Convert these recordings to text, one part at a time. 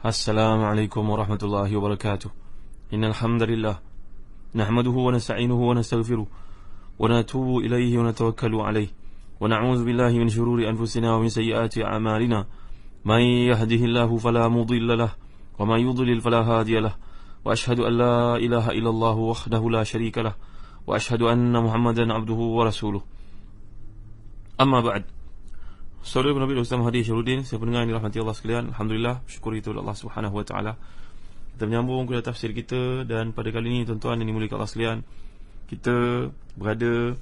Assalamualaikum warahmatullahi wabarakatuh. Innal hamdalillah nahmaduhu wa nasta'inuhu wa nastaghfiruh wa natubu ilayhi wa natawakkalu alayhi wa na'udzu billahi min shururi anfusina wa min sayyiati a'malina. May yahdihillahu fala mudilla lahu wa may yudlil fala hadiya lahu. Wa ashhadu an la ilaha illallah wahdahu la sharika lahu wa ashhadu anna Muhammadan 'abduhu wa rasuluh. Amma ba'd. Saudara Nabi Ustaz Mahdi Syarudin, saya pendengar yang dirahmati Allah sekalian, alhamdulillah, syukuri itu Allah Subhanahu wa taala. Kita menyambung kepada tafsir kita, dan pada kali ini tuan-tuan yang dimuliakan Allah sekalian, kita berada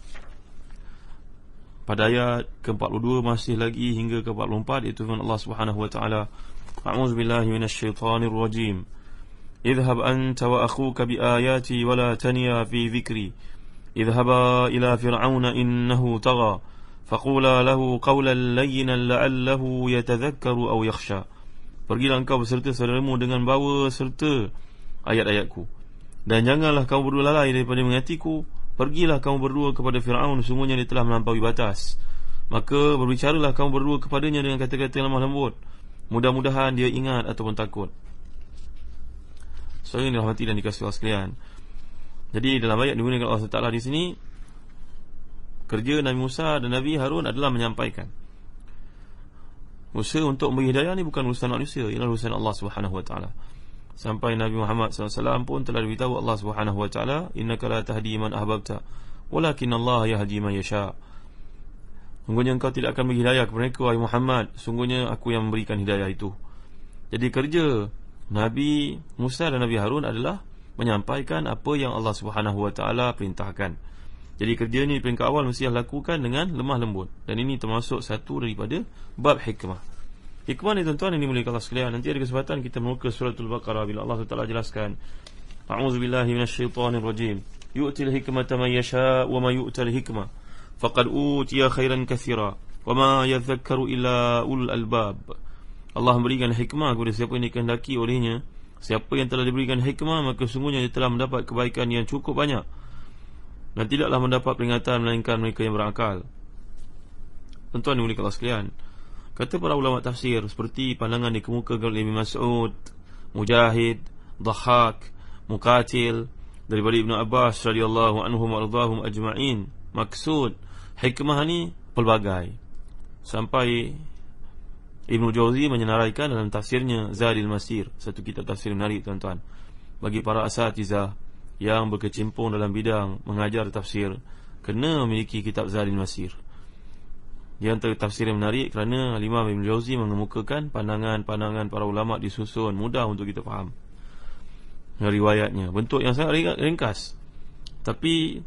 pada ayat ke-42 masih lagi hingga ke-44, iaitu firman Allah Subhanahu wa taala, A'udzubillahi minasyaitonir rajim. Idhhab anta wa akhuka biayati wa la taniya fi dhikri. Idhhaba ila fir'auna innahu tagha. Faqula lahu qawlan layyinan la'allahu yatadhakkaru aw yakhsha. Pergilah engkau beserta saudaramu dengan bawa serta ayat-ayatku, dan janganlah kamu berdua lalai daripada mengingatiku. Pergilah kamu berdua kepada Fir'aun, sungguhnya dia telah melampaui batas. Maka berbicaralah kamu berdua kepadanya dengan kata-kata yang lemah lembut. Mudah-mudahan dia ingat ataupun takut. So, ini dirahmati dan dikasihi Allah sekalian. Jadi dalam ayat digunakan Allah Taala di sini, kerja Nabi Musa dan Nabi Harun adalah menyampaikan. Usaha untuk memberi hidayah ni bukan urusan manusia, ialah urusan Allah Subhanahu wa taala. Sampai Nabi Muhammad SAW pun telah diberitahu Allah Subhanahu wa taala, innaka la tahdi man ahbabta walakin Allah yahdi man yasha. Sungguhnya engkau tidak akan beri hidayah kepada mereka, wahai Muhammad, sungguhnya aku yang memberikan hidayah itu. Jadi kerja Nabi Musa dan Nabi Harun adalah menyampaikan apa yang Allah Subhanahu wa taala perintahkan. Jadi kerja ni peringkat awal mesti lakukan dengan lemah lembut, dan ini termasuk satu daripada bab hikmah. Hikmah ni tuan-tuan yang dimuliakan Allah sekalian, nanti ada kesempatan kita membuka suratul Baqarah bila Allah Taala jelaskan, A'udzubillahi minasyaitonir rajim. Yu'til hikmata man yasha' wa may yu'tal hikmah faqad utiya khairan katsira wa ma yadhakkaru illa ulul albab. Allah memberikan hikmah kepada siapa yang dikehendaki olehnya. Siapa yang telah diberikan hikmah, maka sungguhnya dia telah mendapat kebaikan yang cukup banyak, dan tidaklah mendapat peringatan melainkan mereka yang berakal. Tuan-tuan dimuliakan Allah sekalian, kata para ulama tafsir seperti pandangan dikemukakan oleh Ibn Mas'ud, Mujahid, Dhahhak, Muqatil, daripada Ibn Abbas radhiyallahu anhum wa ardhahum ajma'in, maksud hikmah ni pelbagai. Sampai Ibn Jauzi menyenaraikan dalam tafsirnya Zadil Masir, satu kitab tafsir menarik tuan-tuan, bagi para asatizah yang berkecimpung dalam bidang mengajar tafsir, kena memiliki kitab Zadil Masir. Dia antara tafsir yang menarik kerana Imam Ibn Jauzi mengemukakan pandangan-pandangan para ulama disusun, mudah untuk kita faham riwayatnya. Bentuk yang sangat ringkas, tapi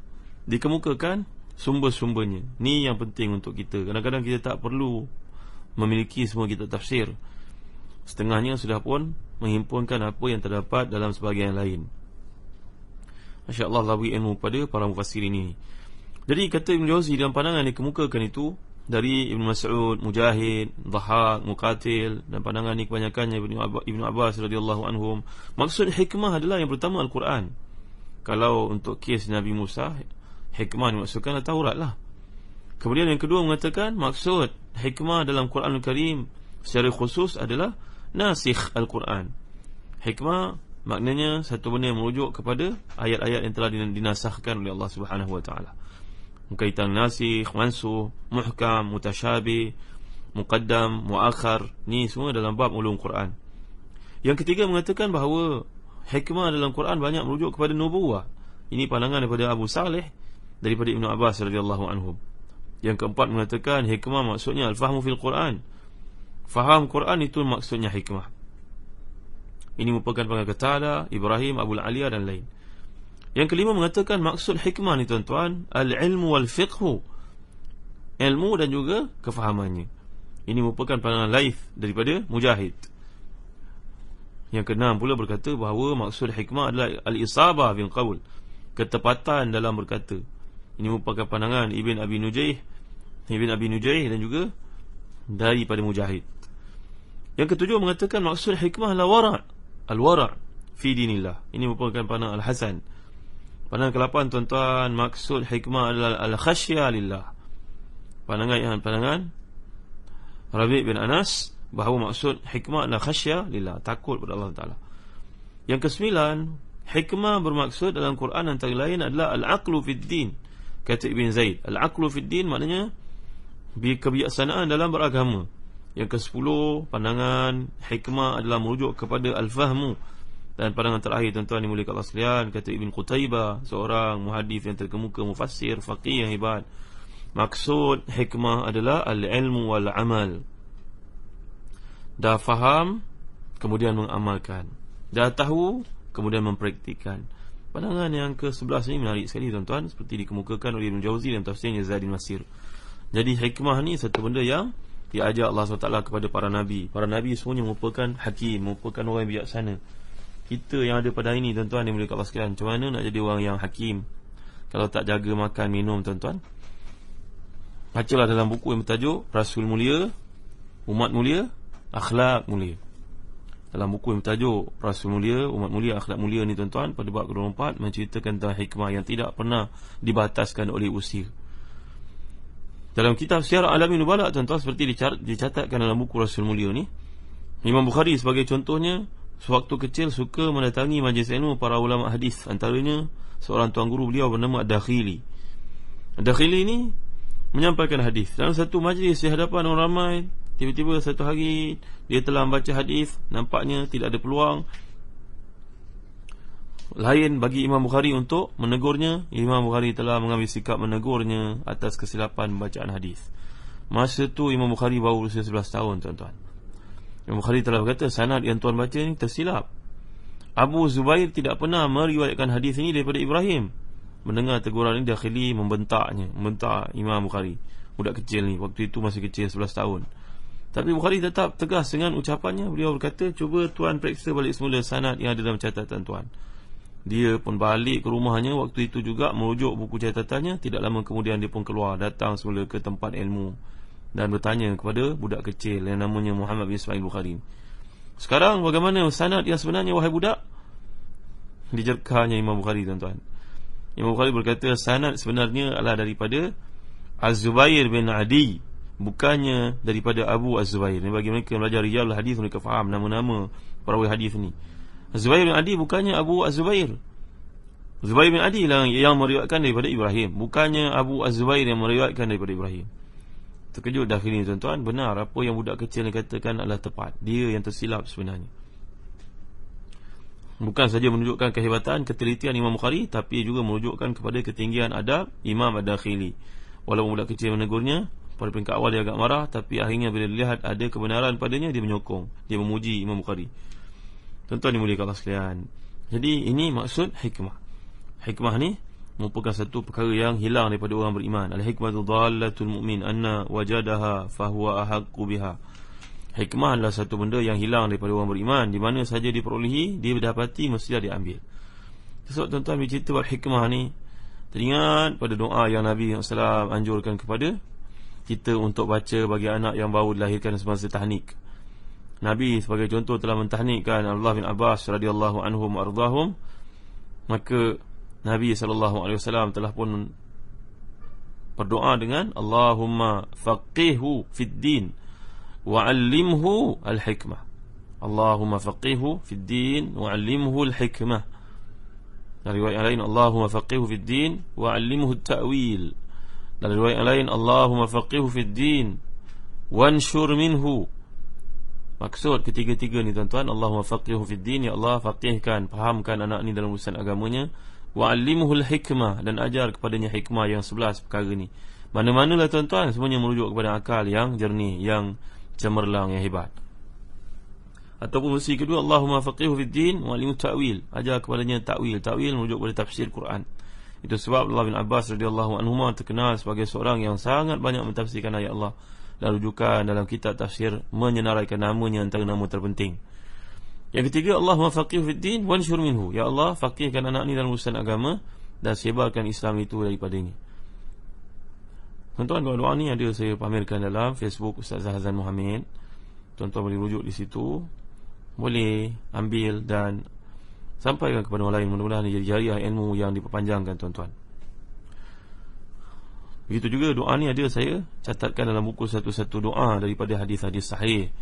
dikemukakan sumber-sumbernya. Ni yang penting untuk kita. Kadang-kadang kita tak perlu memiliki semua kitab tafsir. Setengahnya sudah pun menghimpunkan apa yang terdapat dalam sebahagian lain. Masya Allah, labui ilmu pada para mufassir ini. Jadi kata Ibn Jauzi dalam pandangan yang dikemukakan itu dari Ibn Mas'ud, Mujahid, Dhahhak, Muqatil, dan pandangan ini kebanyakannya Ibn Abbas radhiyallahu anhum, maksud hikmah adalah yang pertama Al-Quran. Kalau untuk kes Nabi Musa, hikmah dimaksudkan Taurat lah. Kemudian yang kedua mengatakan maksud hikmah dalam Quranul Karim secara khusus adalah nasikh Al-Quran. Hikmah maknanya satu benda yang merujuk kepada ayat-ayat yang telah dinasahkan oleh Allah Subhanahu wa taala. Berkaitan nasikh, mansukh, muhkam, mutasyabih, muqaddam, muakhar, ni semua dalam bab ulum Quran. Yang ketiga mengatakan bahawa hikmah dalam Quran banyak merujuk kepada nubuwah. Ini pandangan daripada Abu Saleh daripada Ibn Abbas radhiyallahu anhum. Yang keempat mengatakan hikmah maksudnya al-fahmu fil Quran. Faham Quran itu maksudnya hikmah. Ini merupakan pandangan Qatadah, Ibrahim, Abu Aliyah dan lain. Yang kelima mengatakan maksud hikmah ni tuan-tuan, al-ilmu wal-fiqhu, ilmu dan juga kefahamannya. Ini merupakan pandangan Laith daripada Mujahid. Yang keenam pula berkata bahawa maksud hikmah adalah al-isabah bil qaul, ketepatan dalam berkata. Ini merupakan pandangan Ibn Abi Nujaih dan juga daripada Mujahid. Yang ketujuh mengatakan maksud hikmah adalah wara', al-wara' fi dinillah. Ini merupakan pandangan Al-Hasan. Pandangan ke-8 tuan-tuan, maksud hikmah adalah al-khasyya lillah. Pandangan Rabi' bin Anas bahawa maksud hikmah adalah khasyah lillah, takut kepada Allah Ta'ala. Yang kesembilan, hikmah bermaksud dalam Quran antara lain adalah al-aqlu fid din. Kata Ibn Zaid, al-aqlu fid din maknanya kebijaksanaan dalam beragama. Yang ke-10, pandangan hikmah adalah merujuk kepada al-fahmu. Dan pandangan terakhir, tuan-tuan dimuliakan Allah sekalian, kata Ibn Qutaibah, seorang muhadis yang terkemuka, mufassir, faqih yang hebat, maksud hikmah adalah al-ilmu wal-amal. Dah faham, kemudian mengamalkan. Dah tahu, kemudian mempraktikkan. Pandangan yang ke-11 ini menarik sekali, tuan-tuan, seperti dikemukakan oleh Ibn Jauzi dalam tafsirnya Zadul Masir. Jadi hikmah ni satu benda yang diajar Allah SWT kepada para Nabi. Para Nabi semuanya merupakan hakim, merupakan orang yang bijaksana. Kita yang ada pada hari ini, tuan-tuan dimuliakan Allah sekalian, macam mana nak jadi orang yang hakim kalau tak jaga makan, minum, tuan-tuan? Bacalah dalam buku yang bertajuk Rasul Mulia, Umat Mulia, Akhlak Mulia. Dalam buku yang bertajuk Rasul Mulia, Umat Mulia, Akhlak Mulia ni, tuan-tuan, pada bab ke-24 menceritakan tentang hikmah yang tidak pernah dibataskan oleh usia. Dalam kitab Syiar A'lamin Nubala, tuan-tuan, seperti dicatatkan dalam buku Rasul Mulia ni, Imam Bukhari sebagai contohnya, sewaktu kecil suka mendatangi majlis ilmu para ulama hadis. Antaranya seorang tuan guru beliau bernama Ad-Dakhili. Ad-Dakhili ni menyampaikan hadis dalam satu majlis di hadapan orang ramai. Tiba-tiba satu hari dia telah membaca hadis, nampaknya tidak ada peluang lain bagi Imam Bukhari untuk menegurnya. Imam Bukhari telah mengambil sikap menegurnya atas kesilapan bacaan hadis. Masa tu Imam Bukhari baru usia 11 tahun, tuan-tuan. Imam Bukhari telah berkata, sanad yang tuan baca ni tersilap. Abu Zubair tidak pernah meriwayatkan hadis ini daripada Ibrahim. Mendengar teguran ini, Dakhili membentak Imam Bukhari. Budak kecil ni, waktu itu masih kecil, 11 tahun. Tapi Bukhari tetap tegas dengan ucapannya. Beliau berkata, cuba tuan periksa balik semula sanad yang ada dalam catatan tuan. Dia pun balik ke rumahnya. Waktu itu juga merujuk buku catatannya. Tidak lama kemudian dia pun keluar, datang semula ke tempat ilmu dan bertanya kepada budak kecil yang namanya Muhammad bin Ismail Bukhari, sekarang bagaimana sanad yang sebenarnya, wahai budak? Dijerkahnya Imam Bukhari, tuan-tuan. Imam Bukhari berkata, sanad sebenarnya adalah daripada Az-Zubair bin Adi, bukannya daripada Abu Az-Zubair. Ini bagi mereka yang belajar rijal hadis, mereka faham nama-nama perawi hadis ni. Az-Zubair bin Adi bukannya Abu Az-Zubair. Zubair bin Adi lah yang meriwayatkan daripada Ibrahim, bukannya Abu Az-Zubair yang meriwayatkan daripada Ibrahim. Terkejut Dakhili ni, tuan-tuan. Benar apa yang budak kecil ni katakan adalah tepat. Dia yang tersilap sebenarnya. Bukan saja menunjukkan kehebatan, ketelitian Imam Bukhari, tapi juga menunjukkan kepada ketinggian adab Imam Ad-Dakhili. Walaupun budak kecil menegurnya, pada peringkat awal dia agak marah, tapi akhirnya bila dilihat ada kebenaran padanya, dia menyokong, dia memuji Imam Bukhari. Tuan-tuan dimuliakan Allah sekalian. Jadi ini maksud hikmah. Hikmah ni merupakan satu perkara yang hilang daripada orang beriman. Al-hikmatu dhallatul mu'min anna wajadaha fahuwa ahaqqu biha. Hikmah adalah satu benda yang hilang daripada orang beriman. Di mana saja diperolehi, dia dapati, mestilah diambil. Sebab tuan-tuan bercerita bab hikmah ni, teringat pada doa yang Nabi SAW anjurkan kepada kita untuk baca bagi anak yang baru dilahirkan semasa tahnik. Nabi sebagai contoh telah mentahnikkan Abdullah bin Abbas radhiyallahu anhum wa ardahum. Maka Nabi SAW telah pun berdoa dengan Allahumma faqihhu fid din wa'allimhu al-hikmah. Allahumma faqihhu fid din wa'allimhu al-hikmah. Dari riwayat lain, Allahumma faqihhu fid din wa'allimhu at-ta'wil. Dari riwayat lain, Allahumma faqihhu fid din wanshur minhu. Maksud ketiga-tiga ni, tuan-tuan, Allahumma faqihhu fid din, ya Allah faqihkan, fahamkan anak ni dalam urusan agamanya. Wa'allimhul hikmah, dan ajar kepadanya hikmah yang 11 perkara ni. Mana-manalah, tuan-tuan, semuanya merujuk kepada akal yang jernih, yang cemerlang, yang hebat. Ataupun versi kedua, Allahumma faqihhu fid din wa'allimhu ta'wil, ajar kepadanya ta'wil. Ta'wil merujuk kepada tafsir Quran. Itu sebab Abdullah bin Abbas radhiyallahu anhuma terkenal sebagai seorang yang sangat banyak mentafsirkan ayat Allah, dan rujukan dalam kitab tafsir menyenaraikan namanya antara nama terpenting. Yang ketiga, Allahumma faqihhu fid din wanshur minhu, ya Allah faqihkan anak ni dalam urusan agama dan sebarkan Islam itu daripadanya. Tuan-tuan, doa-doa ni ada saya pamerkan dalam Facebook Ustaz Zahazan Muhammad. Tuan-tuan boleh rujuk di situ, boleh ambil dan sampaikan kepada orang lain. Mudah-mudahan jadi jariah ilmu yang diperpanjangkan, tuan-tuan. Begitu juga doa ni ada saya catatkan dalam buku satu-satu doa daripada hadis-hadis sahih.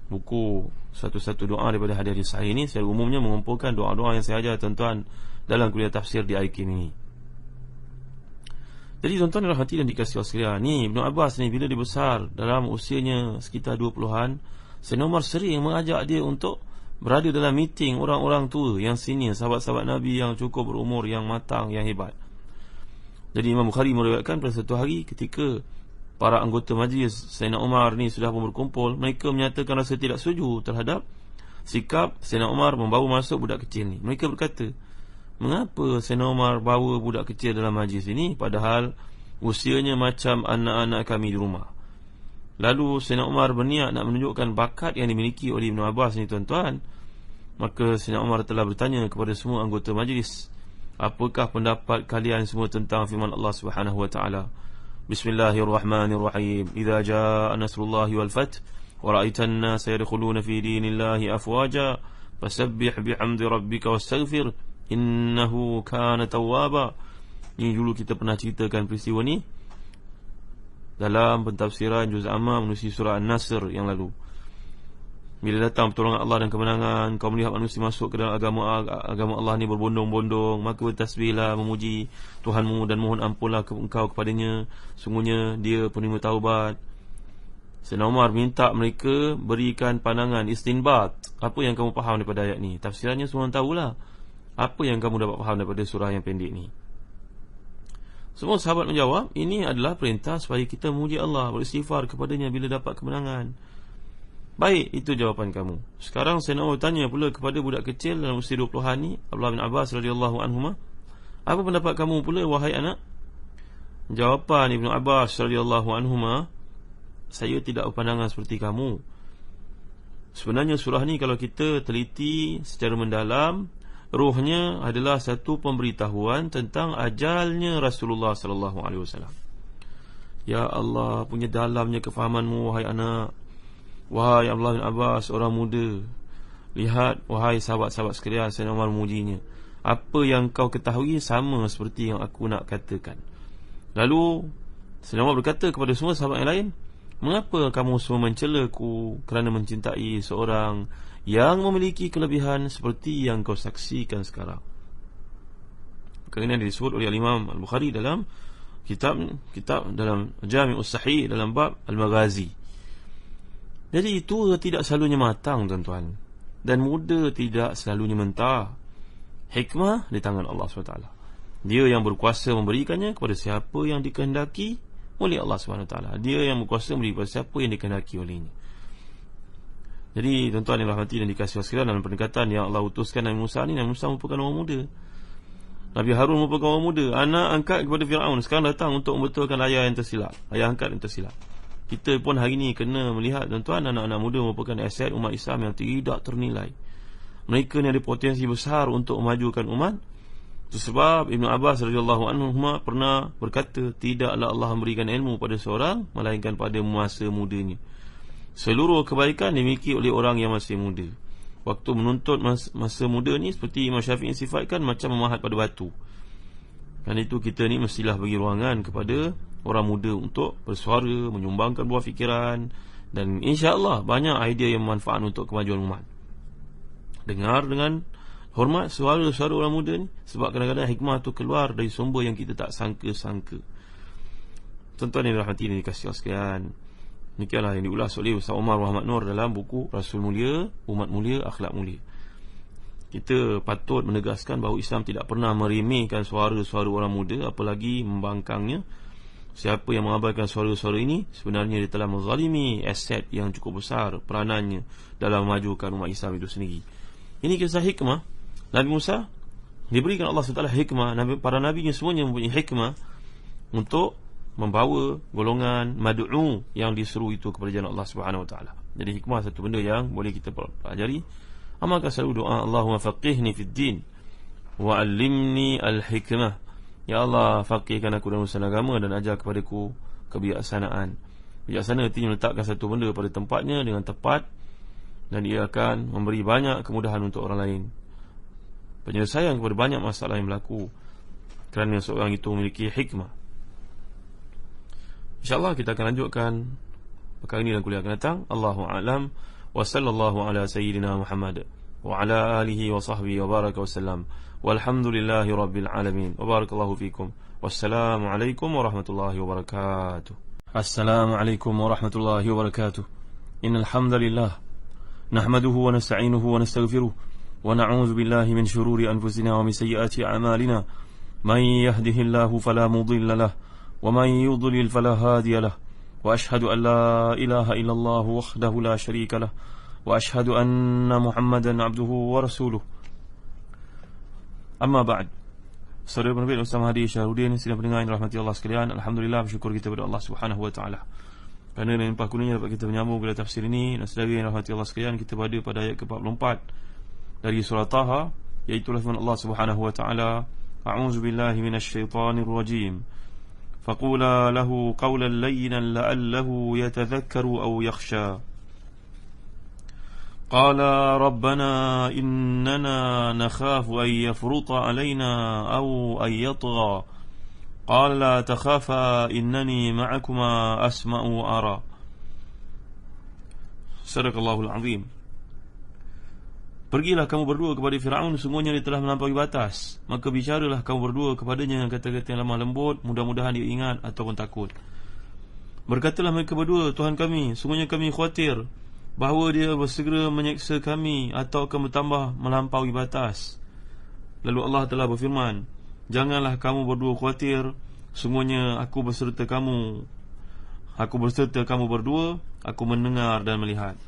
buku satu-satu doa daripada hadis sahih ini secara umumnya mengumpulkan doa-doa yang saya ajar tuan-tuan dalam kuliah tafsir di IKIM ini. Jadi tuan-tuan adalah hati dan dikasih Allah sekalian. Ni Ibnu Abbas ni bila dia besar, dalam usianya sekitar 20-an, Sayyidina Umar sering mengajak dia untuk berada dalam meeting orang-orang tua yang senior, sahabat-sahabat Nabi yang cukup berumur, yang matang, yang hebat. Jadi Imam Bukhari meriwayatkan pada satu hari ketika para anggota majlis Sayyidina Umar ni sudah pun berkumpul, mereka menyatakan rasa tidak setuju terhadap sikap Sayyidina Umar membawa masuk budak kecil ni. Mereka berkata, mengapa Sayyidina Umar bawa budak kecil dalam majlis ini padahal usianya macam anak-anak kami di rumah? Lalu Sayyidina Umar berniat nak menunjukkan bakat yang dimiliki oleh Ibn Abbas ni tuan-tuan. Maka Sayyidina Umar telah bertanya kepada semua anggota majlis, apakah pendapat kalian semua tentang firman Allah Subhanahu wa taala? Bismillahirrahmanirrahim. Idza jaa nasrullahi wal fath wa ra'aitan nasa yadkhuluna fi dinillahi afwaja fasabbih bihamdi rabbika wastaghfir innahu kana tawwaba. Ini dulu kita pernah ceritakan peristiwa ni dalam pentafsiran juz amma menerusi surah An-Nasr yang lalu. Bila datang pertolongan Allah dan kemenangan, kau melihat manusia masuk ke dalam agama Allah ni berbondong-bondong, maka bertasbihlah, memuji Tuhanmu dan mohon ampunlah engkau kepadanya, sungguhnya dia penerima taubat. Sayyidina Umar minta mereka berikan pandangan istinbat, apa yang kamu faham daripada ayat ni? Tafsirannya semua tahulah. Apa yang kamu dapat faham daripada surah yang pendek ni? Semua sahabat menjawab, ini adalah perintah supaya kita memuji Allah, beristighfar kepadanya bila dapat kemenangan. Baik, itu jawapan kamu. Sekarang saya nak tanya pula kepada budak kecil dalam usia 20-an ni, Abdullah bin Abbas radhiyallahu anhuma, apa pendapat kamu pula wahai anak? Jawapan Ibnu Abbas radhiyallahu anhuma, saya tidak berpandangan seperti kamu. Sebenarnya surah ni kalau kita teliti secara mendalam, ruhnya adalah satu pemberitahuan tentang ajalnya Rasulullah sallallahu alaihi wasallam. Ya Allah, punya dalamnya kefahamanmu wahai anak. Wahai Abdullah bin Abbas, orang muda, lihat wahai sahabat-sahabat sekalian, Sayyidina Umar memujinya. Apa yang kau ketahui sama seperti yang aku nak katakan. Lalu Sayyidina Umar berkata kepada semua sahabat yang lain, mengapa kamu semua mencelaku kerana mencintai seorang yang memiliki kelebihan seperti yang kau saksikan sekarang? Kerana ini disebut oleh Imam Al-Bukhari dalam kitab dalam Jami'us Sahih dalam bab Al-Maghazi. Jadi tua tidak selalunya matang tuan-tuan, dan muda tidak selalunya mentah. Hikmah di tangan Allah SWT. Dia yang berkuasa memberikannya kepada siapa yang dikehendaki oleh Allah SWT. Dia yang berkuasa memberi kepada siapa yang dikehendaki olehnya. Jadi tuan-tuan yang rahmati dan dikasihi sekalian, dalam pendekatan yang Allah utuskan Nabi Musa ni, Nabi Musa merupakan orang muda, Nabi Harun merupakan orang muda, anak angkat kepada Fir'aun. Sekarang datang untuk membetulkan ayah yang tersilap, ayah angkat yang tersilap. Kita pun hari ini kena melihat tuan-tuan, anak-anak muda merupakan aset umat Islam yang tidak ternilai. Mereka ni ada potensi besar untuk memajukan umat. Itu sebab Ibn Abbas radhiyallahu anhu pernah berkata, tidaklah Allah memberikan ilmu pada seorang melainkan pada masa mudanya. Seluruh kebaikan dimiliki oleh orang yang masih muda. Waktu menuntut masa muda ni seperti Imam Syafi'i sifatkan macam memahat pada batu. Kerana itu kita ni mestilah bagi ruangan kepada orang muda untuk bersuara, menyumbangkan buah fikiran, dan insya-Allah banyak idea yang bermanfaat untuk kemajuan umat. Dengar dengan hormat suara-suara orang muda ni, sebab kadang-kadang hikmah tu keluar dari sumber yang kita tak sangka-sangka. Tuan-tuan yang dirahmati dan dikasihi Allah sekalian, demikianlah yang diulas oleh Ustaz Omar Muhammad Nur dalam buku Rasul Mulia, Umat Mulia, Akhlak Mulia. Kita patut menegaskan bahawa Islam tidak pernah meremehkan suara-suara orang muda, apalagi membangkangnya. Siapa yang mengabaikan suara-suara ini, sebenarnya dia telah menzalimi aset yang cukup besar peranannya dalam memajukan umat Islam itu sendiri. Ini kisah hikmah. Nabi Musa diberikan Allah SWT hikmah. Para nabinya semuanya mempunyai hikmah untuk membawa golongan mad'u yang disuruh itu kepada jalan Allah SWT. Jadi hikmah satu benda yang boleh kita pelajari. Amalkan selalu doa, Allahumma faqihni fid din wa 'allimni al-hikmah. Ya Allah, faqihkan aku dalam urusan agama dan ajar kepadaku kebijaksanaan. Bijaksana artinya meletakkan satu benda pada tempatnya dengan tepat, dan ia akan memberi banyak kemudahan untuk orang lain, penyelesaian kepada banyak masalah yang berlaku, kerana seorang itu memiliki hikmah. InsyaAllah kita akan lanjutkan perkara ini dalam kuliah akan datang. Allahu a'lam wa sallallahu ala sayyidina Muhammad wa ala alihi wa sahbihi wa baraka wasallam. Walhamdulillahi rabbil alamin. Wa barakallahu fikum. Wassalamu alaikum warahmatullahi wabarakatuh. Assalamu alaikum warahmatullahi wabarakatuh. Innal hamdalillah nahmaduhu wa nasta'inuhu wa nastaghfiruh wa na'udzu billahi min shururi anfusina wa min sayyiati a'malina. Man yahdihillahu fala mudilla lahu wa man yudlil fala hadiya lahu. Wa ashhadu an la ilaha illallah wahdahu la syarika lahu wa ashhadu anna Muhammadan abduhu wa rasuluh. Amma ba'd. Saudara penerbit Ustaz Mahdi Syahrudin, sidang pendengar yang dirahmati Allah sekalian, alhamdulillah bersyukur kita kepada Allah Subhanahu wa taala kerana dengan limpah kurnianya dapat kita menyambung pada tafsir ini. Dan saudara yang dirahmati Allah sekalian, kita berada pada ayat ke-44 dari surah Taha, iaitu firman Allah Subhanahu wa taala, a'udzu billahi minasyaitonir rajim. Faqula lahu qawlan layyinan la'allahu yatadhakkaru aw yakhsha. قال ربنا إننا نخاف أن يفرط علينا أو أن يطغى قال لا تخافا إنني معكما أسمع وأرى. Sadaqallahul azim. Pergilah kamu berdua kepada Firaun, sungguhnya dia telah melampaui batas. Maka bicaralah kamu berdua kepadanya dengan kata-kata yang lemah lembut, mudah-mudahan dia ingat ataupun takut. Berkatalah mereka berdua, Tuhan kami, sungguhnya kami khawatir bahawa dia bersegera menyeksa kami atau akan bertambah melampaui batas. Lalu Allah telah berfirman, janganlah kamu berdua khawatir, sungguhnya aku berserta kamu. Aku berserta kamu berdua, aku mendengar dan melihat.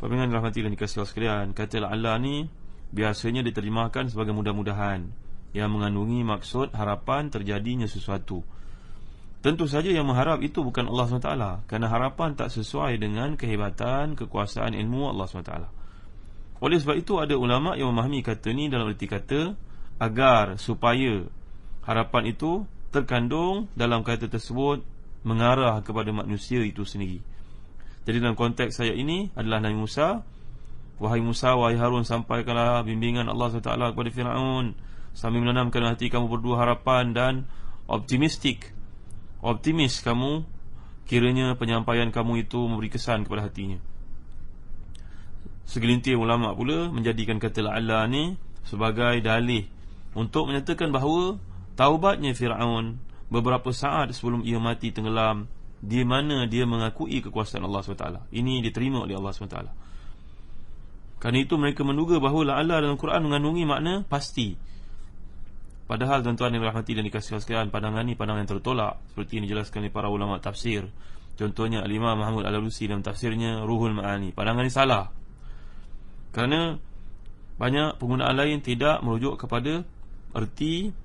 Perbincangan dirahmati dan dikasihi Allah sekalian, kata la'alla ni biasanya diterjemahkan sebagai mudah-mudahan, yang mengandungi maksud harapan terjadinya sesuatu. Tentu saja yang mengharap itu bukan Allah SWT, kerana harapan tak sesuai dengan kehebatan, kekuasaan ilmu Allah SWT. Oleh sebab itu ada ulama' yang memahami kata ni dalam erti kata agar supaya harapan itu terkandung dalam kata tersebut mengarah kepada manusia itu sendiri. Jadi dalam konteks ayat ini adalah Nabi Musa, wahai Musa, wahai Harun, sampaikanlah bimbingan Allah SWT kepada Firaun sambil menanamkan hati kamu berdua harapan dan optimis kamu kiranya penyampaian kamu itu memberi kesan kepada hatinya. Segelintir ulama' pula menjadikan kata la'alla ni sebagai dalih untuk menyatakan bahawa taubatnya Firaun beberapa saat sebelum ia mati tenggelam, di mana dia mengakui kekuasaan Allah SWT, ini diterima oleh Allah SWT. Kerana itu mereka menduga bahawa la'alla dalam Quran mengandungi makna pasti. Padahal tuan-tuan yang dirahmati dan dikasihi sekalian, pandangan ini pandangan yang tertolak, seperti yang dijelaskan oleh para ulama tafsir. Contohnya Al-Imam Muhammad Al-Alusi dalam tafsirnya Ruhul Ma'ani. Pandangan ini salah, kerana banyak penggunaan lain tidak merujuk kepada erti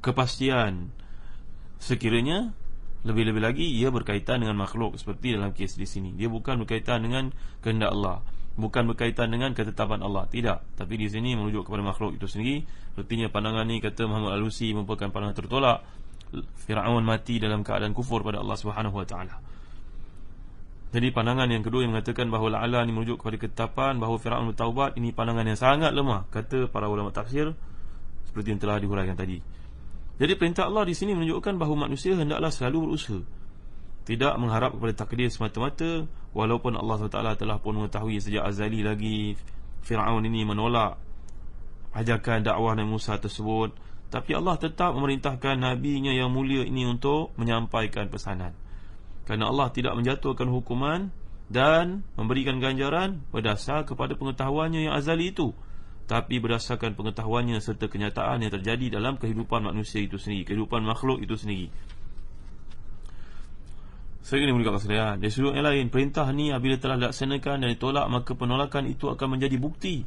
kepastian. Sekiranya lebih-lebih lagi ia berkaitan dengan makhluk, seperti dalam kes di sini. Dia bukan berkaitan dengan kehendak Allah, bukan berkaitan dengan ketetapan Allah, tidak. Tapi di sini merujuk kepada makhluk itu sendiri. Artinya pandangan ni, kata Muhammad Al-Alusi, merupakan pandangan tertolak. Firaun mati dalam keadaan kufur pada Allah Subhanahu wa taala. Jadi pandangan yang kedua yang mengatakan bahawa la'ala ni merujuk kepada ketetapan bahawa Firaun bertaubat, ini pandangan yang sangat lemah, kata para ulama tafsir, seperti yang telah dihuraikan tadi. Jadi perintah Allah di sini menunjukkan bahawa manusia hendaklah selalu berusaha, tidak mengharap kepada takdir semata-mata. Walaupun Allah SWT telah pun mengetahui sejak azali lagi Firaun ini menolak ajakan dakwah Nabi Musa tersebut, tapi Allah tetap memerintahkan nabinya yang mulia ini untuk menyampaikan pesanan. Kerana Allah tidak menjatuhkan hukuman dan memberikan ganjaran berdasar kepada pengetahuannya yang azali itu, tapi berdasarkan pengetahuannya serta kenyataan yang terjadi dalam kehidupan manusia itu sendiri, kehidupan makhluk itu sendiri. Saya ingin mengucapkan sekalian, dari sudut yang lain, perintah ni apabila telah dilaksanakan dan ditolak, maka penolakan itu akan menjadi bukti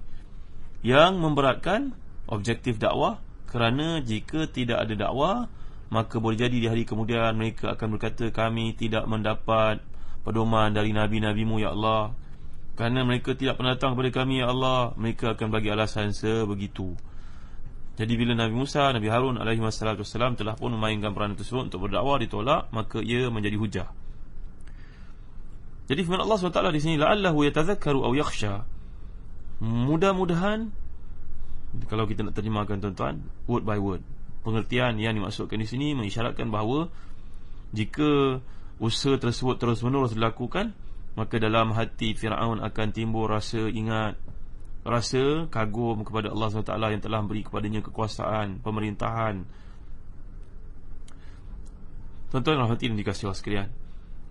yang memberatkan objektif dakwah. Kerana jika tidak ada dakwah, maka boleh jadi di hari kemudian mereka akan berkata, kami tidak mendapat pedoman dari Nabi-Nabimu ya Allah, kerana mereka tidak pernah datang kepada kami ya Allah. Mereka akan bagi alasan sebegitu. Jadi bila Nabi Musa, Nabi Harun alaihi wassalam telah pun memainkan peranan tersebut untuk berdakwah, ditolak, maka ia menjadi hujah. Jadi firman Allah SWT di sini, la'allahu yatadhakkaru aw yakhsha. Mudah-mudahan, kalau kita nak terjemahkan tuan-tuan, word by word, pengertian yang dimaksudkan di sini mengisyaratkan bahawa jika usaha tersebut terus-menerus dilakukan, maka dalam hati Fir'aun akan timbul rasa ingat, rasa kagum kepada Allah SWT yang telah beri kepadanya kekuasaan, pemerintahan. Tuan-tuan rahmati dan dikasihi Allah sekalian,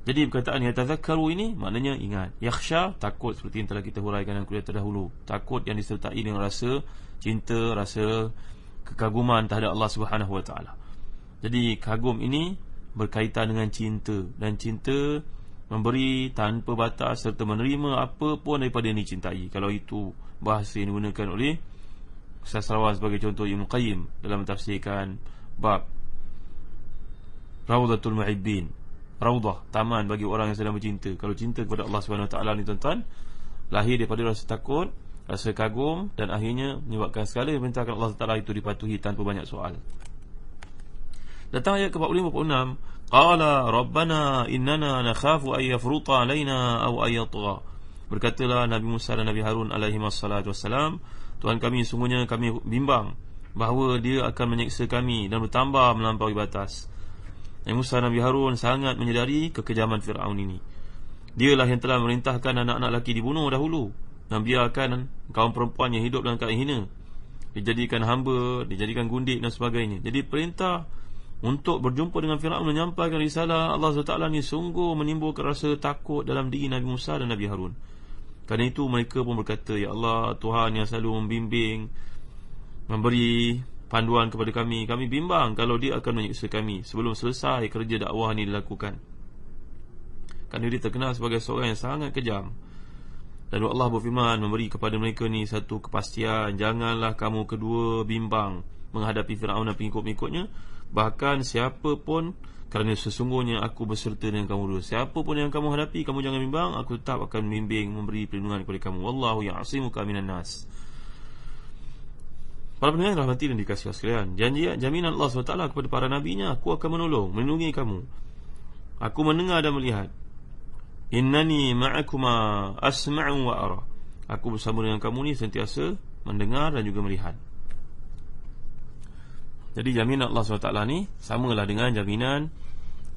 jadi perkataan yatazakkaru ini maknanya ingat. Yakhsha, takut, seperti yang telah kita huraikan dalam kuliah terdahulu. Takut yang disertai dengan rasa cinta, rasa kekaguman terhadap Allah SWT. Jadi kagum ini berkaitan dengan cinta, dan cinta memberi tanpa batas serta menerima apa pun daripada yang dicintai. Kalau itu bahasa yang digunakan oleh sastrawan sebagai contoh Ibn Qayyim dalam mentafsirkan bab Rawdatul Muhibbin, Raudah, taman bagi orang yang sedang bercinta. Kalau cinta kepada Allah SWT ni tuan-tuan, lahir daripada rasa takut, rasa kagum, dan akhirnya menyebabkan segala yang perintahkan Allah SWT itu dipatuhi tanpa banyak soal. Datang ayat ke-45-46, Qala Rabbana innana nakhafu ay yafruta alaina aw ay yatgha. Berkatalah Nabi Musa dan Nabi Harun alaihi wassalatu wassalam, Tuhan kami, sungguhnya kami bimbang bahawa dia akan menyiksa kami dan bertambah melampaui batas. Nabi Musa dan Nabi Harun sangat menyedari kekejaman Fir'aun ini. Dialah yang telah merintahkan anak-anak lelaki dibunuh dahulu, dan biarkan kaum perempuan yang hidup dalam keadaan hina, dijadikan hamba, dijadikan gundik dan sebagainya. Jadi perintah untuk berjumpa dengan Fir'aun menyampaikan risalah Allah SWT ni sungguh menimbulkan rasa takut dalam diri Nabi Musa dan Nabi Harun. Kerana itu mereka pun berkata, Ya Allah, Tuhan yang selalu membimbing, memberi panduan kepada kami, kami bimbang kalau dia akan menyiksa kami sebelum selesai kerja dakwah ini dilakukan. Kerana dia terkenal sebagai seorang yang sangat kejam. Lalu Allah berfirman memberi kepada mereka ni satu kepastian, janganlah kamu kedua bimbang menghadapi Fir'aun dan pengikut-pengikutnya. Bahkan siapa pun, kerana sesungguhnya aku berserta dengan kamu dulu. Siapa pun yang kamu hadapi, kamu jangan bimbang, aku tetap akan membimbing, memberi perlindungan kepada kamu. Wallahu ya'asimuka minan nas. Para pendengar rahmati dan dikasihi Allah sekalian, jaminan Allah SWT kepada para nabinya, aku akan menolong, melindungi kamu. Aku mendengar dan melihat. Innani ma'akuma asma'u wa ara. Aku bersama dengan kamu ni sentiasa mendengar dan juga melihat. Jadi jaminan Allah SWT ni samalah dengan jaminan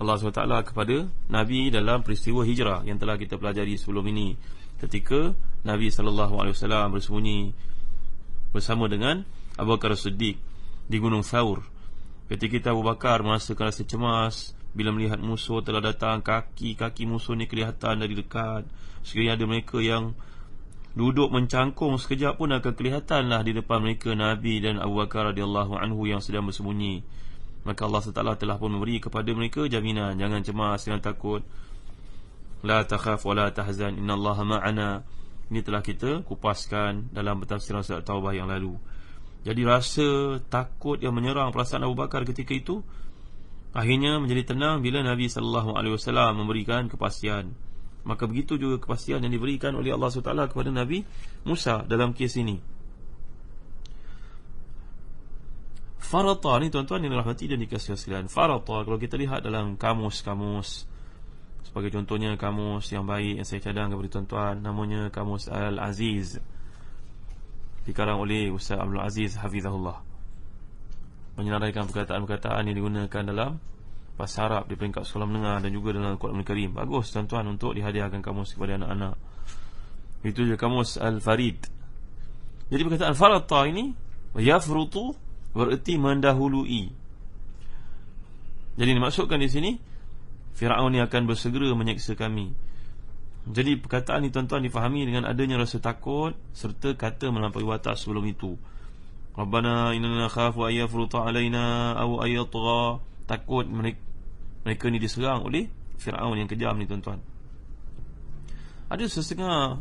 Allah SWT kepada Nabi dalam peristiwa hijrah yang telah kita pelajari sebelum ini, ketika Nabi SAW bersembunyi bersama dengan Abu Bakar As-Siddiq di Gunung Thawr. Ketika Abu Bakar merasakan rasa cemas bila melihat musuh telah datang, kaki-kaki musuh ni kelihatan dari dekat. Sekiranya ada mereka yang duduk mencangkung, sekejap pun akan kelihatanlah di depan mereka Nabi dan Abu Bakar radhiyallahu anhu yang sedang bersembunyi. Maka Allah SWT telah pun memberi kepada mereka jaminan, jangan cemas, jangan takut. La takhaf wa la tahzan, innallaha ma'ana. Ini telah kita kupaskan dalam pentafsiran surat Taubah yang lalu. Jadi rasa takut yang menyerang perasaan Abu Bakar ketika itu akhirnya menjadi tenang bila Nabi SAW memberikan kepastian. Maka begitu juga kepastian yang diberikan oleh Allah SWT kepada Nabi Musa dalam kes ini. Farata ni tuan-tuan yang dirahmati dan dikasihi sekalian. Farata kalau kita lihat dalam kamus-kamus, sebagai contohnya kamus yang baik yang saya cadang kepada tuan-tuan, namanya Kamus Al-Aziz, dikarang oleh Ustaz Abdul Aziz Hafizahullah, menyenaraikan perkataan-perkataan yang digunakan dalam bahasa Arab di peringkat sekolah menengah dan juga dalam Al-Quran Al-Karim. Bagus tuan-tuan untuk dihadiahkan kamus kepada anak-anak. Itu je Kamus Al-Farid. Jadi perkataan farata ini, yafrutu, bererti mendahului. Jadi dimaksudkan di sini Fir'aun ni akan bersegera menyiksa kami. Jadi perkataan ini tuan-tuan difahami dengan adanya rasa takut serta kata melampaui batas sebelum itu. Rabbana inna nakhafu ay yafruta alaina aw ay yatgha. Takut mereka ni diserang oleh Fir'aun yang kejam ni tuan-tuan. Ada sesetengah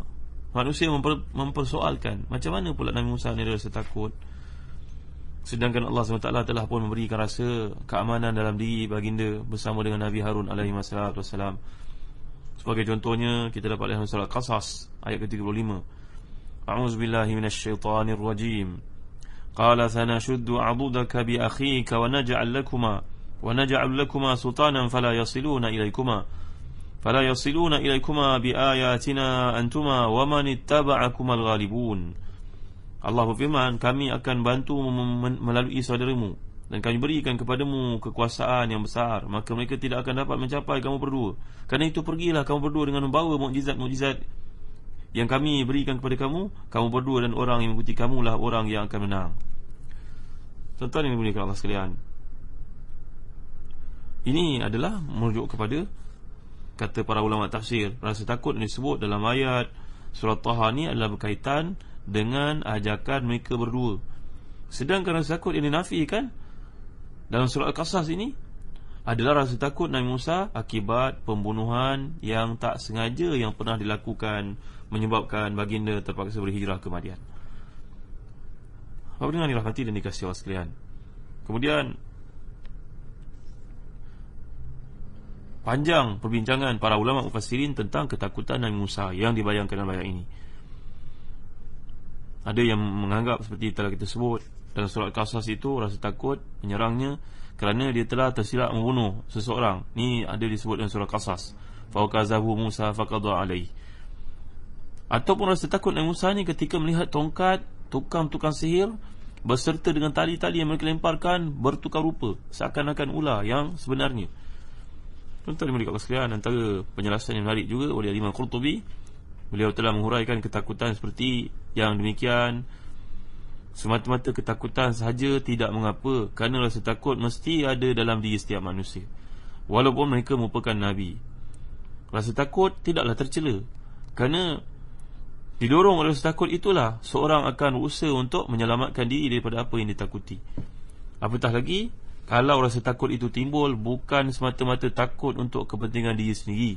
manusia mempersoalkan, macam mana pula Nabi Musa ni ada rasa takut, sedangkan Allah SWT telah pun memberikan rasa keamanan dalam diri baginda bersama dengan Nabi Harun alaihi wassalam. Sebagai contohnya kita dapat lihat surah Qasas ayat ke-35. A'udzubillahi minasyaitanir rajim. Qala sanashuddu 'adudaka bi akhika wa naj'al lakuma sultanan fala yasiluna ilaykuma bi ayatina antuma wa man ittaba'akumal ghalibun. Allah berfirman, kami akan bantu melalui saudaramu dan kami berikan kepadamu kekuasaan yang besar, maka mereka tidak akan dapat mencapai kamu berdua. Kerana itu pergilah kamu berdua dengan membawa mukjizat-mukjizat yang kami berikan kepada kamu. Kamu berdua dan orang yang mengikuti kamulah orang yang akan menang. Tuan-tuan yang dimuliakan Allah sekalian, ini adalah merujuk kepada kata para ulama tafsir. Rasa takut yang disebut dalam ayat surah Taha ni adalah berkaitan dengan ajakan mereka berdua. Sedangkan rasa takut yang dinafikan dalam surah Al-Qasas ini adalah rasa takut Nabi Musa akibat pembunuhan yang tak sengaja yang pernah dilakukan, menyebabkan baginda terpaksa berhijrah ke Madian. Apa dengan dirahmati dan dikasihi Allah sekalian? Kemudian panjang perbincangan para ulama mufassirin tentang ketakutan Nabi Musa yang dibayangkan dalam ayat ini. Ada yang menganggap seperti telah kita sebut dalam surah Al-Qasas itu, rasa takut menyerangnya kerana dia telah tersilap membunuh seseorang. Ni ada disebut dalam surah Al-Qasas, fauqazahu Musa faqada alaihi. Ataupun rasa takut Nabi Musa ni ketika melihat tongkat tukang-tukang sihir beserta dengan tali-tali yang mereka lemparkan bertukar rupa, seakan-akan ular yang sebenarnya. Tuan-tuan yang dimuliakan Allah sekalian, antara penjelasan yang menarik juga oleh Imam Qurtubi, beliau telah menguraikan ketakutan seperti yang demikian semata-mata ketakutan sahaja tidak mengapa, kerana rasa takut mesti ada dalam diri setiap manusia, walaupun mereka merupakan Nabi. Rasa takut tidaklah tercela, kerana didorong oleh rasa takut itulah seorang akan berusaha untuk menyelamatkan diri daripada apa yang ditakuti. Apatah lagi kalau rasa takut itu timbul bukan semata-mata takut untuk kepentingan diri sendiri.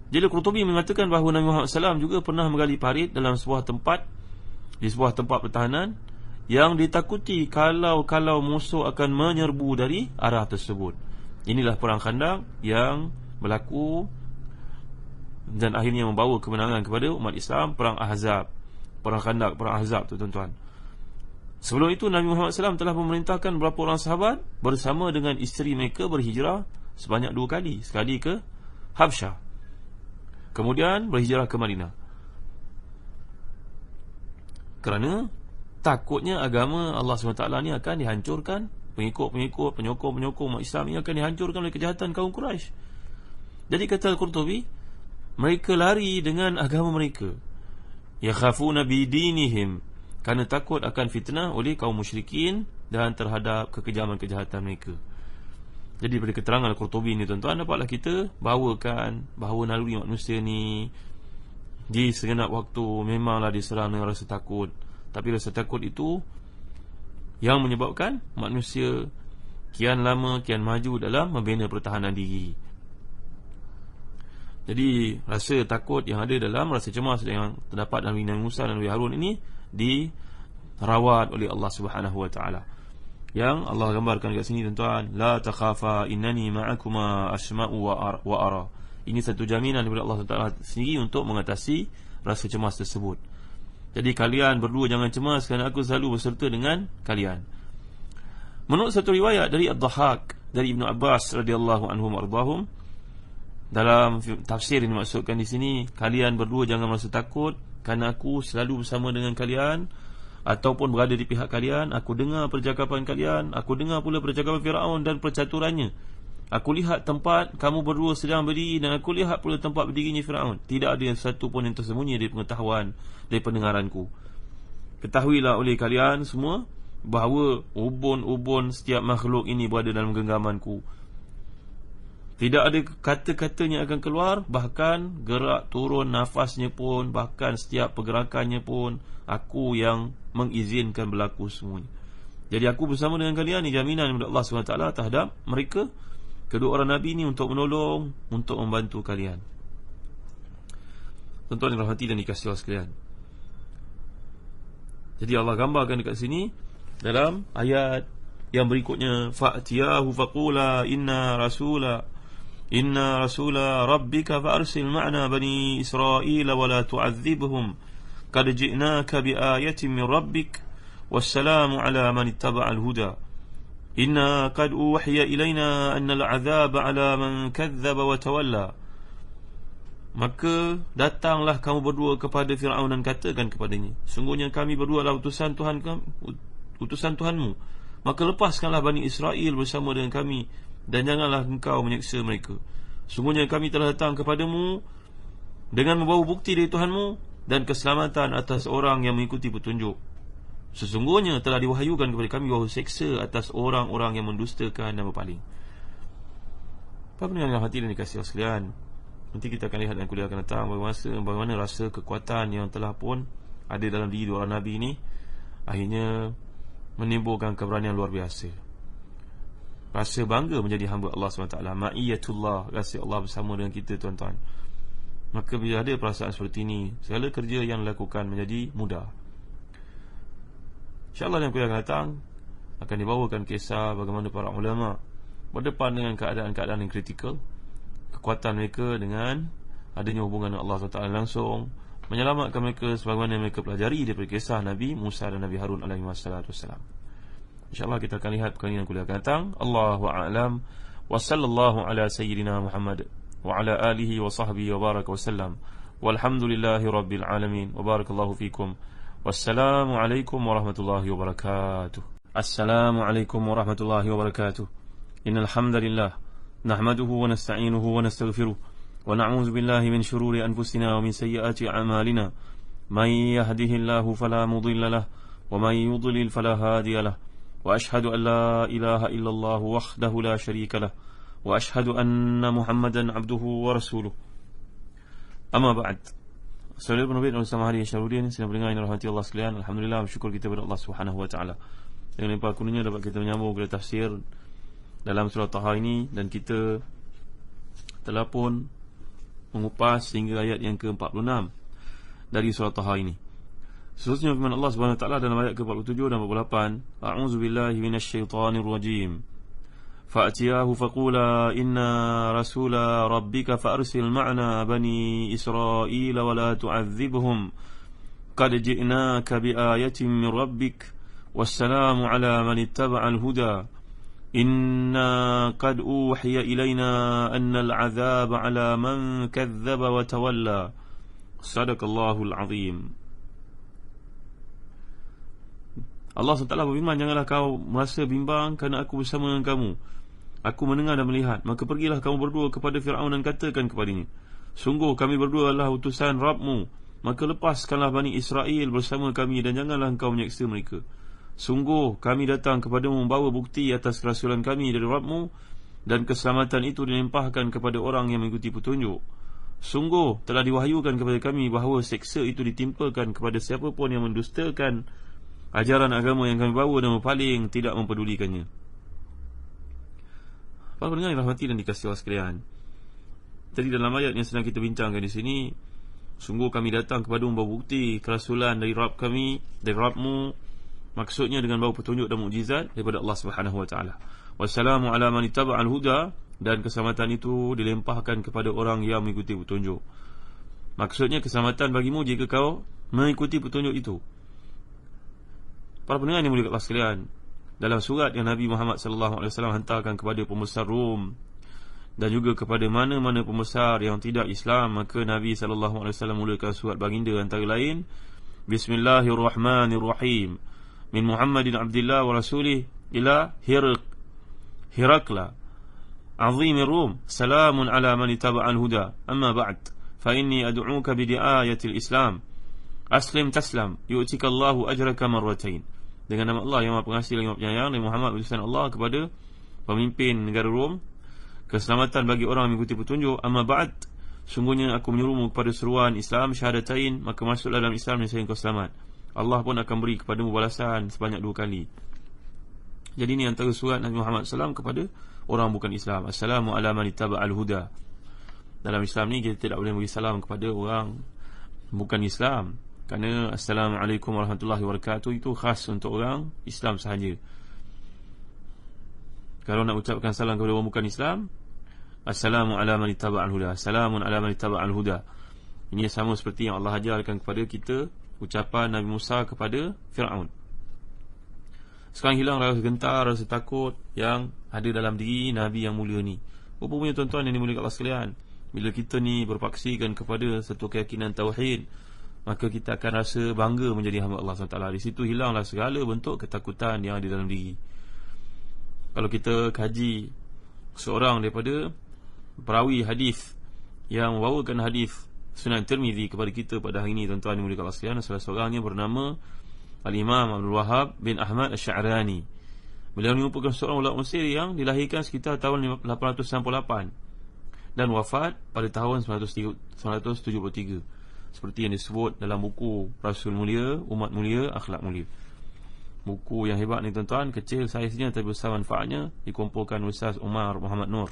Jadi Qurtubi mengatakan bahawa Nabi Muhammad SAW juga pernah menggali parit dalam sebuah tempat, di sebuah tempat pertahanan yang ditakuti kalau musuh akan menyerbu dari arah tersebut. Inilah perang Khandaq yang berlaku dan akhirnya membawa kemenangan kepada umat Islam. Perang Ahzab, perang Khandaq, perang Ahzab tu tuan-tuan. Sebelum itu Nabi Muhammad SAW telah memerintahkan beberapa orang sahabat bersama dengan isteri mereka berhijrah sebanyak 2 kali. Sekali ke Habsyah, kemudian berhijrah ke Madinah, kerana takutnya agama Allah SWT ni akan dihancurkan. Pengikut-pengikut, penyokong-penyokong umat Islam ini akan dihancurkan oleh kejahatan kaum Quraisy. Jadi kata Al-Qurtubi, mereka lari dengan agama mereka, yakhafuna bidinihim, kerana takut akan fitnah oleh kaum musyrikin dan terhadap kekejaman kejahatan mereka. Jadi pada keterangan Al-Qurtubi ni tuan-tuan, dapatlah kita bawakan bahawa naluri manusia ni di segenap waktu memanglah diserang dengan rasa takut. Tapi rasa takut itu yang menyebabkan manusia kian lama kian maju dalam membina pertahanan diri. Jadi rasa takut yang ada dalam rasa cemas yang terdapat dalam Nabi Musa dan Nabi Harun ini dirawat oleh Allah Subhanahu wa taala. Yang Allah gambarkan kat sini tuan-tuan, la takhafa innani ma'akuma asma'u wa ara. Ini satu jaminan daripada Allah SWT sendiri untuk mengatasi rasa cemas tersebut. Jadi kalian berdua jangan cemas kerana aku selalu berserta dengan kalian. Menurut satu riwayat dari Ad-Dhahhak dari Ibnu Abbas radhiyallahu anhum ardhahum, dalam tafsir yang dimaksudkan di sini, kalian berdua jangan merasa takut kerana aku selalu bersama dengan kalian ataupun berada di pihak kalian. Aku dengar percakapan kalian, aku dengar pula percakapan Firaun dan percaturannya. Aku lihat tempat kamu berdua sedang berdiri dan aku lihat pula tempat berdirinya Firaun. Tidak ada yang satu pun yang tersembunyi dari pengetahuan, dari pendengaranku. Ketahuilah oleh kalian semua bahawa ubun-ubun setiap makhluk ini berada dalam genggamanku. Tidak ada kata-katanya akan keluar, bahkan gerak turun nafasnya pun, bahkan setiap pergerakannya pun aku yang mengizinkan berlaku semuanya. Jadi aku bersama dengan kalian, ni jaminan daripada Allah SWT terhadap mereka, kedua orang Nabi ni, untuk menolong, untuk membantu kalian. Tuan-tuan yang rahmati dan dikasihi Allah sekalian, jadi Allah gambarkan dekat sini dalam ayat yang berikutnya, fa'tiyahu faqula inna rasula rabbika fa'arsil ma'na bani Israila wa la tu'adzibhum qad ji'naka biayatin min rabbik wassalamu ala man ittaba'al huda inna qad uhiya ilaina anna al'adzaba ala man kadzdzaba wa tawalla. Maka datanglah kamu berdua kepada Firaun dan katakan kepadanya, sungguhnya kami berdua adalah utusan Tuhanmu, maka lepaskanlah Bani Israel bersama dengan kami, dan janganlah engkau menyeksa mereka. Sungguhnya kami telah datang kepadamu dengan membawa bukti dari Tuhanmu dan keselamatan atas orang yang mengikuti petunjuk. Sesungguhnya telah diwahyukan kepada kami bahawa seksa atas orang-orang yang mendustakan dan berpaling. Para pendengar yang hati dan dikasihi Allah sekalian, nanti kita akan lihat dalam kuliah akan datang bagaimana rasa kekuatan yang telah pun ada dalam diri dua orang Nabi ini akhirnya menimbulkan keberanian luar biasa. Rasa bangga menjadi hamba Allah SWT, ma'iyatullah, rasa Allah bersama dengan kita, tuan-tuan. Maka bila ada perasaan seperti ini, segala kerja yang dilakukan menjadi mudah. InsyaAllah dalam kuliah akan datang akan dibawakan kisah bagaimana para ulama berdepan dengan keadaan-keadaan yang kritikal, kekuatan mereka dengan adanya hubungan dengan Allah SWT langsung menyelamatkan mereka sebagaimana mereka pelajari daripada kisah Nabi Musa dan Nabi Harun alaihi wassalam. InsyaAllah kita akan lihat perkara ini yang kuliah akan datang. Allahu a'lam. Wa sallallahu ala sayyidina Muhammad wa ala alihi wa sahbihi wa baraka wa sallam. Walhamdulillahi rabbil alamin. Wa barakallahu fikum. Wassalamu alaikum warahmatullahi wabarakatuh. Assalamu alaikum warahmatullahi wabarakatuh. Innal hamdalillah nahmaduhu wa nasta'inuhu wa nastaghfiruh wa na'udzu billahi min shururi anfusina wa min sayyiati a'malina. May yahdihillahu fala mudilla lahu wa may yudlil fala hadiya lahu. Wa ashhadu an la ilaha illallah wahdahu la syarika lahu wa ashhadu anna Muhammadan abduhu wa rasuluh. Amma ba'd. Saudara penerbit dan Ustaz Mahdi Syarudin, sedang mendengar yang rahmati Allah sekalian. Alhamdulillah, bersyukur kita kepada Allah Subhanahu wa taala. Dengan limpah kurnianya dapat kita menyambung kepada tafsir dalam surah Taha ini, dan kita telah pun mengupas hingga ayat yang ke-46 dari surah Taha ini. Seterusnya firman Allah Subhanahu wa taala dalam ayat ke-47 dan 48, A'udzu billahi minasyaitonir rajim. Fa'tiyahu faqula inna rasula rabbika fa'arsil ma'na bani Israila wa la tu'adzibhum qad ji'naka biayatin min rabbik wassalamu ala man ittaba'al huda inna qad uhiya ilayna anna al'adzaba ala man kadzdzaba wa tawalla. Sadaqallahul azim. Allah SWT berfirman, janganlah kau merasa bimbang kerana aku bersama dengan kamu. Aku mendengar dan melihat. Maka pergilah kamu berdua kepada Fir'aun dan katakan kepadanya, sungguh kami berdua adalah utusan Rabbmu, maka lepaskanlah Bani Israel bersama kami dan janganlah engkau menyeksa mereka. Sungguh kami datang kepadamu membawa bukti atas kerasulan kami dari Rabbmu, dan keselamatan itu dilimpahkan kepada orang yang mengikuti petunjuk. Sungguh telah diwahyukan kepada kami bahawa seksa itu ditimpakan kepada siapa pun yang mendustakan ajaran agama yang kami bawa dan berpaling tidak mempedulikannya. Para pendengar yang rahmati dan dikasihi Allah sekalian, tadi dalam ayat yang sedang kita bincangkan di sini, sungguh kami datang kepada membawa bukti kerasulan dari Rabb kami, dari Rabbmu, maksudnya dengan bawa petunjuk dan mukjizat daripada Allah Subhanahu wa taala. Wassalamu ala man ittaba'al huda, dan keselamatan itu dilempahkan kepada orang yang mengikuti petunjuk. Maksudnya keselamatan bagimu jika kau mengikuti petunjuk itu. Para pendengar yang mulia Allah sekalian, dalam surat yang Nabi Muhammad sallallahu alaihi wasallam hantarkan kepada pembesar Rom dan juga kepada mana-mana pembesar yang tidak Islam, maka Nabi sallallahu alaihi wasallam mulakan surat baginda antara lain, Bismillahirrahmanirrahim, min Muhammadin Abdillah wa Rasulih ila Hirakla azimir Rum, salamun ala man ittaba'al huda, amma ba'd, fa inni ad'uka bidi'ayatil Islam, aslim taslam, yu'tikallahu ajraka marratain. Dengan nama Allah yang Maha Pengasih lagi Maha Penyayang, dan Muhammad utusan Allah kepada pemimpin negara Rom, keselamatan bagi orang yang mengikuti petunjuk. Amma ba'd, sungguhnya aku menyuruhmu kepada seruan Islam syahadatain, maka masuklah dalam Islam dan kau selamat. Allah pun akan beri kepadamu balasan sebanyak 2 kali. Jadi ini antara surat Nabi Muhammad SAW kepada orang bukan Islam. Assalamu ala man ittaba'al huda. Dalam Islam ni kita tidak boleh beri salam kepada orang bukan Islam, kerana Assalamualaikum warahmatullahi wabarakatuh itu khas untuk orang Islam sahaja. Kalau nak ucapkan salam kepada orang bukan Islam, Assalamu ala man ittaba'al huda, Assalamun ala man ittaba'al huda. Ini sama seperti yang Allah ajarkan kepada kita ucapan Nabi Musa kepada Fir'aun. Sekarang hilang rasa gentar, rasa takut yang ada dalam diri Nabi yang mulia ni. Rupanya tuan-tuan yang dimuliakan Allah sekalian, bila kita ni berpaksikan kepada satu keyakinan tauhid, maka kita akan rasa bangga menjadi hamba Allah SWT. Di situ hilanglah segala bentuk ketakutan yang ada dalam diri. Kalau kita kaji seorang daripada perawi hadis yang membawakan hadis Sunan Tirmizi kepada kita pada hari ini, tuan-tuan yang mulia Allah sekalian, salah seorangnya bernama Al-Imam Abdul Wahab bin Ahmad Asy-Sya'rani. Beliau merupakan seorang ulama Mesir yang dilahirkan sekitar tahun 898 dan wafat pada tahun 973, seperti yang disebut dalam buku Rasul Mulia, Umat Mulia, Akhlak Mulia. Buku yang hebat ni tuan-tuan, kecil saiznya tapi besar manfaatnya, dikumpulkan Ustaz Umar Muhammad Nur.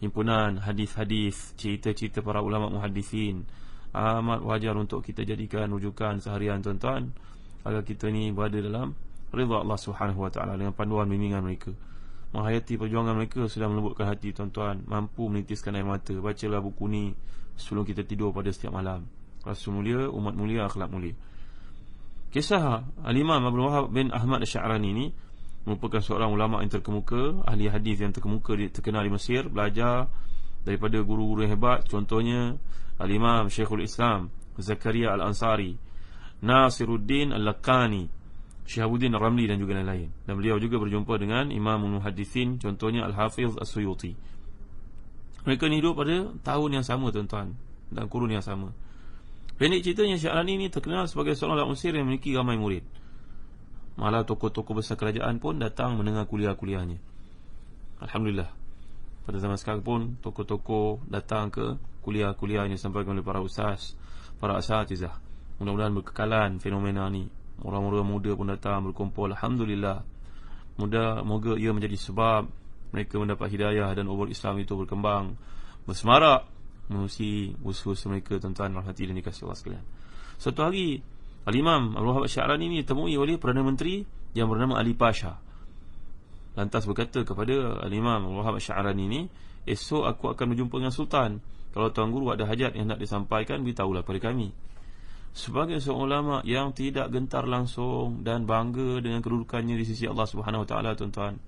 Himpunan hadis-hadis, cerita-cerita para ulama muhaddisin, amat wajar untuk kita jadikan rujukan seharian tuan-tuan, agar kita ni berada dalam ridha Allah Subhanahu wa taala dengan panduan bimbingan mereka. Menghayati perjuangan mereka sudah melembutkan hati tuan-tuan, mampu menitiskan air mata. Bacalah buku ni sebelum kita tidur pada setiap malam. Rasul Mulia, Umat Mulia, Akhlak Mulia. Kisah Al-Imam Abdul Wahab bin Ahmad Asy-Sya'rani ini merupakan seorang ulama yang terkemuka, ahli hadis yang terkenal di Mesir, belajar daripada guru-guru yang hebat. Contohnya Al-Imam Syekhul Islam Zakaria Al-Ansari, Nasiruddin Al-Laqani, Syihabuddin Ar-Ramli dan juga lain-lain. Dan beliau juga berjumpa dengan Imam Muhaddisin, contohnya Al-Hafiz As-Suyuti. Mereka ni hidup pada tahun yang sama tuan-tuan, dan kurun yang sama. Pendek ceritanya, Sya'rani ni terkenal sebagai seorang ulama Mesir yang memiliki ramai murid. Malah tokoh-tokoh besar kerajaan pun datang mendengar kuliah-kuliahnya. Alhamdulillah, pada zaman sekarang pun tokoh-tokoh datang ke kuliah-kuliahnya sampai oleh para ustaz, para asatizah. Mudah-mudahan berkekalan fenomena ni. Orang-orang muda pun datang berkumpul. Alhamdulillah, moga ia menjadi sebab mereka mendapat hidayah dan obor Islam itu berkembang, bersemarak menerusi usaha mereka, tuan-tuan rahmati dan dikasihi Allah sekalian. Suatu hari Al-Imam Abdul Wahab Asy-Sya'rani ini ditemui oleh Perdana Menteri yang bernama Ali Pasha. Lantas berkata kepada Al-Imam Abdul Wahab Asy-Sya'rani ini, esok aku akan berjumpa dengan Sultan. Kalau Tuan Guru ada hajat yang nak disampaikan, beritahulah kepada kami. Sebagai seorang ulama yang tidak gentar langsung dan bangga dengan kedudukannya di sisi Allah Subhanahu Wa Taala, tuan-tuan,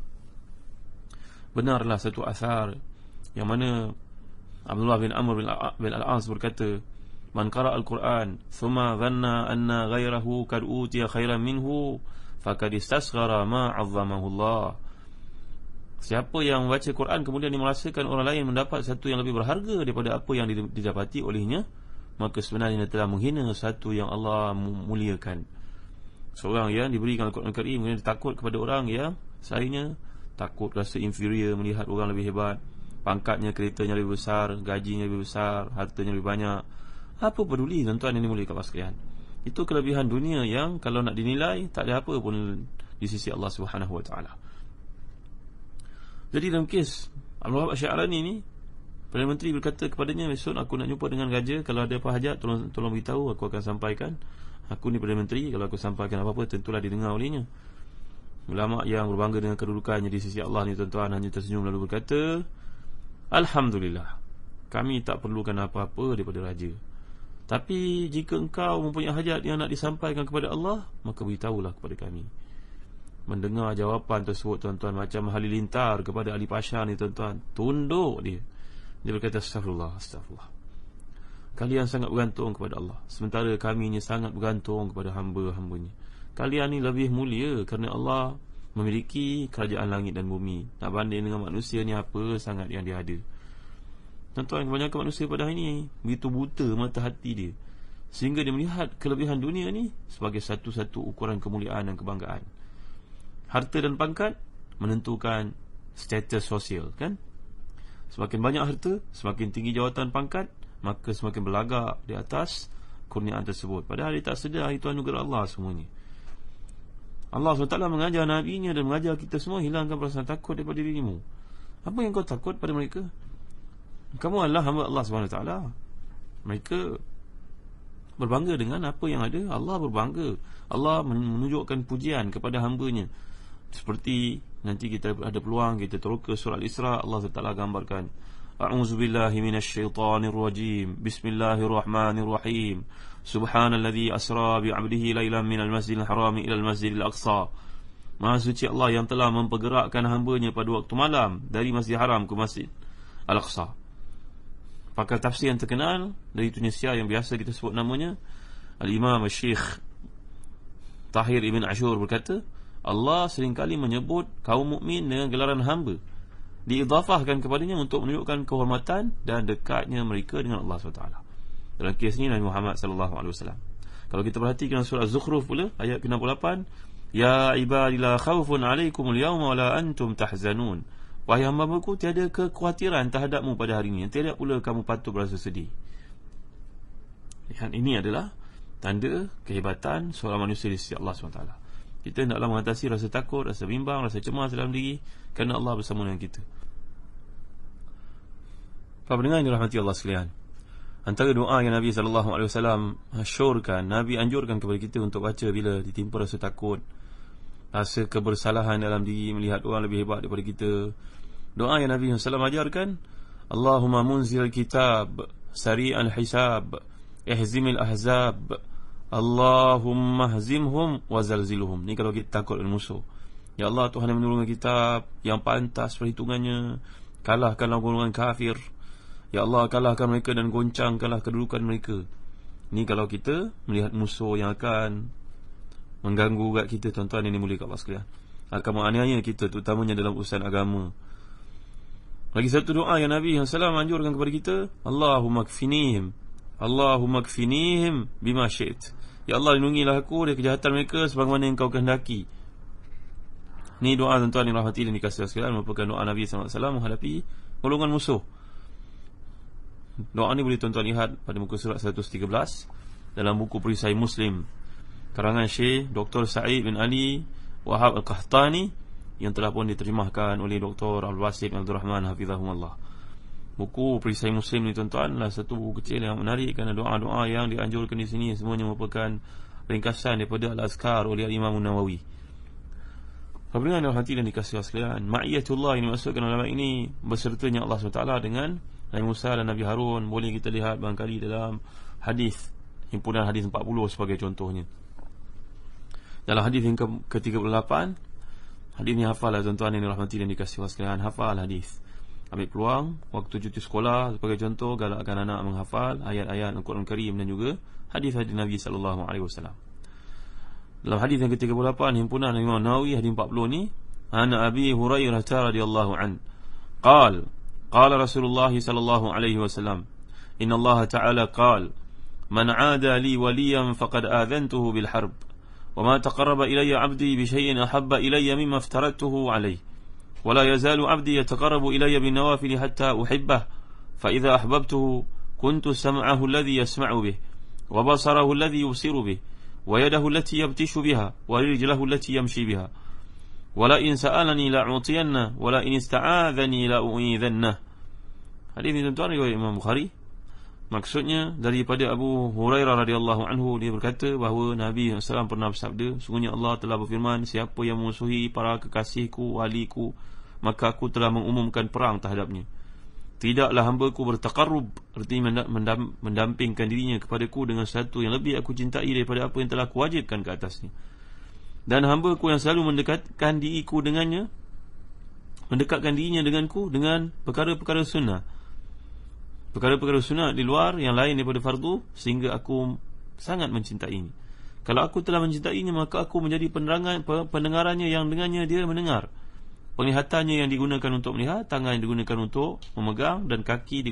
benarlah satu asar yang mana Abdullah bin Amr bin Al-As berkata, man qara al-Quran thumma dhanna anna ghayrahu kad utiya khairan minhu faqad istasghara ma 'azzamahu Allah. Siapa yang membaca Quran kemudian dia merasakan orang lain mendapat satu yang lebih berharga daripada apa yang didapati olehnya, maka sebenarnya dia telah menghina satu yang Allah muliakan. Seorang yang diberikan Al-Quran Karim kemudian takut kepada orang yang selainnya, takut rasa inferior melihat orang lebih hebat, pangkatnya, keretanya lebih besar, gajinya lebih besar, hartanya lebih banyak. Apa peduli tuan-tuan yang dimuliakan Allah sekalian? Itu kelebihan dunia yang kalau nak dinilai tak ada apa pun di sisi Allah Subhanahu Wa Taala. Jadi dalam kes Abdul Wahab Asy-Sya'rani ni, Perdana Menteri berkata kepadanya, besok aku nak jumpa dengan raja, kalau ada apa hajat tolong beritahu, aku akan sampaikan. Aku ni Perdana Menteri, kalau aku sampaikan apa-apa tentulah didengar olehnya. Ulama yang berbangga dengan kedudukannya di sisi Allah ni, tuan-tuan, hanya tersenyum lalu berkata, Alhamdulillah, kami tak perlukan apa-apa daripada raja. Tapi jika engkau mempunyai hajat yang nak disampaikan kepada Allah, maka beritahulah kepada kami. Mendengar jawapan tersebut, tuan-tuan, macam halilintar kepada Ali Pasha ni, tuan-tuan, tunduk dia. Dia berkata, astagfirullah, astagfirullah. Kalian sangat bergantung kepada Allah, sementara kami ni sangat bergantung kepada hamba-hambanya. Kalian ni lebih mulia kerana Allah memiliki kerajaan langit dan bumi. Nak banding dengan manusia ni, apa sangat yang dia ada. Tuan-tuan, kebanyakan manusia pada hari ini begitu buta mata hati dia, sehingga dia melihat kelebihan dunia ni sebagai satu-satu ukuran kemuliaan dan kebanggaan. Harta dan pangkat menentukan status sosial, kan? Semakin banyak harta, semakin tinggi jawatan pangkat, maka semakin berlagak di atas kurniaan tersebut. Padahal dia tak sedar itu anugerah Allah semuanya. Allah SWT mengajar Nabi-Nya dan mengajar kita semua, hilangkan perasaan takut daripada dirimu. Apa yang kau takut pada mereka? Kamu adalah hamba Allah SWT. Mereka berbangga dengan apa yang ada. Allah berbangga. Allah menunjukkan pujian kepada hamba-Nya. Seperti nanti kita ada peluang kita teroka surah Al-Isra, Allah SWT gambarkan, a'udzubillahi minasyaitanirrajim, bismillahirrahmanirrahim, subhanalladzi asra bi'abdihi lailan minal masjidil harami ilal masjidil aqsa. Maha suci Allah yang telah mempergerakkan hamba-Nya pada waktu malam dari Masjid Haram ke Masjid Al-Aqsa. Pakar tafsir yang terkenal dari Tunisia yang biasa kita sebut namanya, Al-Imam Syekh Tahir Ibn Ashur berkata, Allah seringkali menyebut kaum mukmin dengan gelaran hamba, diidhafahkan kepadanya untuk menunjukkan kehormatan dan dekatnya mereka dengan Allah SWT. Dalam kes ini Nabi Muhammad SAW. Kalau kita perhatikan surah Az-Zukhruf pula ayat ke-68, ya ibadillah khawfun alaikumul yawma wala antum tahzanun. Wahai hamba-hambaku, tiada kekhawatiran terhadapmu pada hari ini, tiada pula kamu patut berasa sedih. Lihat, ini adalah tanda kehebatan seorang manusia di sisi Allah SWT. Kita hendaklah mengatasi rasa takut, rasa bimbang, rasa cemas dalam diri, kerana Allah bersama dengan kita. Para pendengar yang dirahmati Allah sekalian, antara doa yang Nabi SAW hasyurkan, Nabi anjurkan kepada kita untuk baca bila ditimpa rasa takut, rasa kebersalahan dalam diri, melihat orang lebih hebat daripada kita. Doa yang Nabi SAW ajarkan, Allahumma munzil kitab, sari'al hisab, ihzimil ahzab, Allahumma hazimhum wa zalzilhum. Ni kalau kita takut dengan musuh. Ya Allah, Tuhan yang menurunkan kitab yang pantas perhitungannya, kalahkanlah golongan kafir. Ya Allah, kalahkan mereka dan goncangkanlah kedudukan mereka. Ni kalau kita melihat musuh yang akan mengganggu kat kita, tuan-tuan yang dimuliakan Allah sekalian, akan menganiaya kita, terutamanya dalam urusan agama. Lagi satu doa yang Nabi SAW anjurkan kepada kita, Allahumma kfinihim, Allahumma kfinihim bima syi'it. Ya Allah, lindungilah aku dari kejahatan mereka sebagaimana yang kau kehendaki. Ni doa, tuan-tuan yang rahmati dan dikasihi sekalian, merupakan doa Nabi SAW menghadapi golongan musuh. Doa ni boleh tuan-tuan lihat pada muka surat 113 dalam buku Perisai Muslim karangan Syekh Dr. Sa'id bin Ali Wahab Al-Qahtani, yang telah pun diterjemahkan oleh Dr. Al-Wasim Abdul Rahman Hafizahumullah. Buku Perisai Muslim ni, tuan-tuan, adalah satu buku kecil yang menarik, kerana doa-doa yang dianjurkan di sini semuanya merupakan ringkasan daripada Al-Azkar oleh Imam Nawawi. Apabila anda hati dan dikasihi sekalian, ma'iyatullah ini maksudkan ulama ini bersertanya Allah SWT dengan Nabi Musa dan Nabi Harun. Boleh kita lihat barangkali dalam hadis, himpunan hadis 40 sebagai contohnya. Dalam hadis yang ke-38, hadis ni hafal lah tuan-tuan yang dirahmati dan dikasihi sekalian. Hafal hadis, ambil peluang waktu cuti sekolah sebagai contoh, galakkan anak menghafal ayat-ayat Al-Quran Karim dan juga hadis-hadis Nabi SAW. Dalam hadis yang ke-38 himpunan Imam Nawawi, hadis 40 ni, Ana Abi Hurairah radhiyallahu an, qala Rasulullah sallallahu alaihi wasallam, inna Allah ta'ala qala, man 'ada li waliyan faqad adhantuhu bil harb, wa ma taqarraba ilayya 'abdi bi shay'in ahabba ilayya mimma aftaradtuhu alayhi, wa la yazalu 'abdi yataqarrabu ilayya bin nawafil hatta uhibbah, fa idza ahbabtuhu kuntu sam'ahu alladhi yasma'u bih, wa basarahu alladhi yubsiru bih, wa yadahu allati yabtishu biha, wa rijlahu allati yamshi biha, wa la in sa'alani la u'tiyanna, wa la in ista'adhani la u'idhanna. Hadis ini tuan-tuan riwayat Imam Bukhari. Maksudnya daripada Abu Hurairah radhiyallahu anhu, dia berkata bahawa Nabi SAW pernah bersabda, sungguhnya Allah telah berfirman, siapa yang memusuhi para kekasihku, waliku, maka aku telah mengumumkan perang terhadapnya. Tidaklah hamba-Ku bertaqarrub, artinya mendampingkan dirinya kepadaku dengan sesuatu yang lebih aku cintai daripada apa yang telah kuwajibkan ke atasnya. Dan hamba-Ku yang selalu mendekatkan diriku dengannya, mendekatkan dirinya denganku dengan perkara-perkara sunnah, perkara-perkara sunnah di luar yang lain daripada fardu, sehingga aku sangat mencintainya. Kalau aku telah mencintainya, maka aku menjadi pendengarannya yang dengannya dia mendengar, penglihatannya yang digunakan untuk melihat, tangan yang digunakan untuk memegang, dan kaki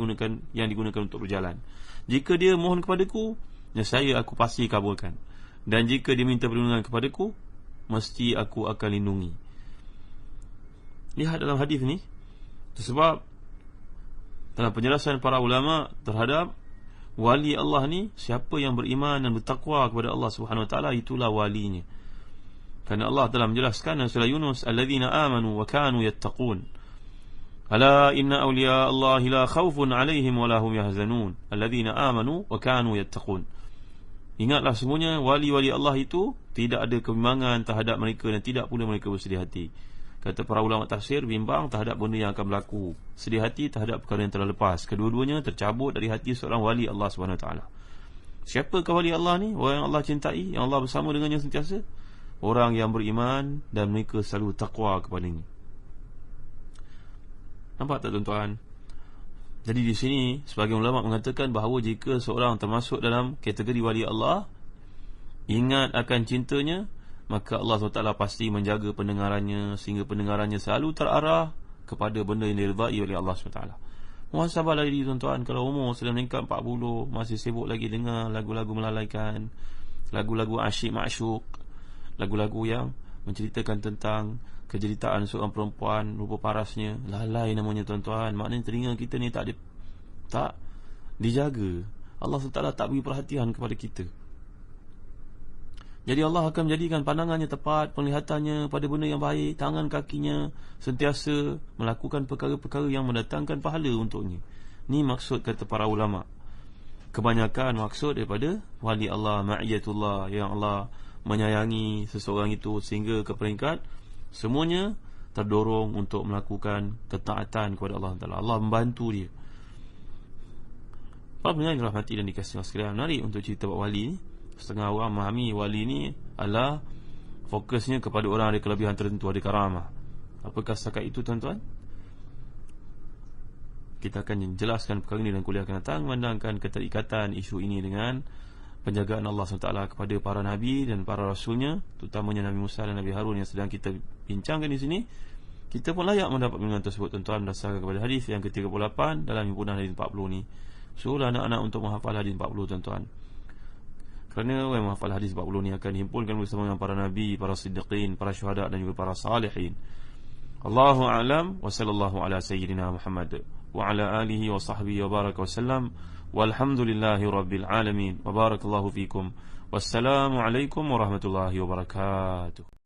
yang digunakan untuk berjalan. Jika dia mohon kepadaku, nescaya aku pasti kabulkan, dan jika dia minta perlindungan kepadaku, mesti aku akan lindungi. Lihat dalam hadis ni, sebab dalam penjelasan para ulama terhadap wali Allah ni, siapa yang beriman dan bertakwa kepada Allah Subhanahu Wa Taala, itulah walinya. Kerana Allah telah menjelaskan dalam surah Yunus, alladzina amanu wa kanu yattaqun, ala inna awliya Allahi la khawfun alaihim wa lahum yahzanun, alladzina amanu wa kanu yattaqun. Ingatlah semuanya, wali-wali Allah itu tidak ada kebimbangan terhadap mereka, dan tidak pula mereka bersedih hati. Kata para ulama tafsir, bimbang terhadap benda yang akan berlaku, sedih hati terhadap perkara yang telah lepas, kedua-duanya tercabut dari hati seorang wali Allah SWT. Siapakah wali Allah ni? Orang yang Allah cintai, yang Allah bersama dengannya sentiasa, orang yang beriman dan mereka selalu takwa kepadanya. Nampak tak tuan-tuan? Jadi di sini sebagian ulama mengatakan bahawa jika seorang termasuk dalam kategori wali Allah, ingat akan cintanya, maka Allah SWT pasti menjaga pendengarannya sehingga pendengarannya selalu terarah kepada benda yang diridai oleh Allah SWT. Muhasabahlah diri tuan-tuan. Kalau umur sudah meningkat 40, masih sibuk lagi dengar lagu-lagu melalaikan, lagu-lagu asyik masyuk, lagu-lagu yang menceritakan tentang kejeritaan seorang perempuan, rupa parasnya, lalai namanya tuan-tuan. Maknanya telinga kita ni tak dijaga. Allah SWT tak beri perhatian kepada kita. Jadi Allah akan menjadikan pandangannya tepat, penglihatannya pada benda yang baik, tangan kakinya sentiasa melakukan perkara-perkara yang mendatangkan pahala untuknya. Ni maksud kata para ulama. Kebanyakan maksud daripada wali Allah, ma'iyatullah, yang Allah menyayangi seseorang itu sehingga ke peringkat semuanya terdorong untuk melakukan ketaatan kepada Allah Ta'ala. Allah membantu dia. Para pendengar yang dirahmati dan dikasihi Allah sekalian, menarik untuk cerita bab wali ni. Setengah orang memahami wali ni adalah fokusnya kepada orang ada kelebihan tertentu, ada karamah. Apakah setakat itu tuan-tuan? Kita akan jelaskan perkara ini dalam kuliah akan datang, memandangkan keterikatan isu ini dengan penjagaan Allah SWT kepada para Nabi dan para Rasulnya, terutamanya Nabi Musa dan Nabi Harun yang sedang kita bincangkan di sini. Kita pun layak mendapat bimbingan tersebut tuan-tuan, berdasarkan kepada hadis yang ke-38 dalam himpunan hadis 40 ni. Suruhlah anak-anak untuk menghafal hadis 40 tuan-tuan. Kerana orang menghafal hadis 40 ni akan himpunkan bersama dengan para Nabi, para Siddiqin, para Syuhada dan juga para Salihin. Allahu a'lam wa sallallahu ala sayyidina Muhammad wa ala alihi wa sahbihi wa baraka wa sallam. Walhamdulillahi rabbil alamin. Wa barakallahu fikum. Wassalamu alaikum warahmatullahi wabarakatuh.